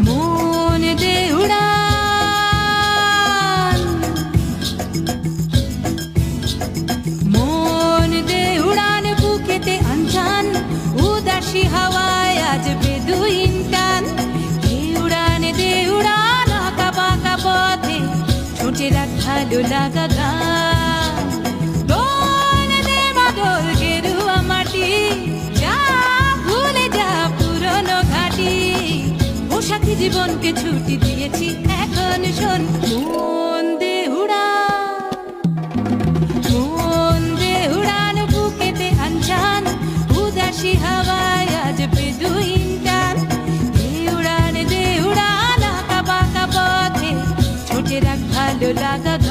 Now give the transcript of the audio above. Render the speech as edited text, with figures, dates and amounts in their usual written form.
মন দে উড়ান, মন দে উড়ান, বুকেতে আনজান উদাসী হাওয়ায় আজ বেদুইন টান। দে উড়ান আঁকা বাঁকা পথে, ছোটে রাখ ভালো লাগা গান। দোল দে মাদল গেরুয়া মাটি, যা ভুলে যা পুরনো ঘাটি। পোশাকি জীবনকে ছুটি দিয়েছি এখন শোন। মন দে উড়ান, মন দে উড়ান, বুকেতে আনজান উদাসী হাওয়ায় আজ বেদুইন টান। দে উড়ান আঁকা বাঁকা পথে, ছোটে রাখ ভালো লাগা।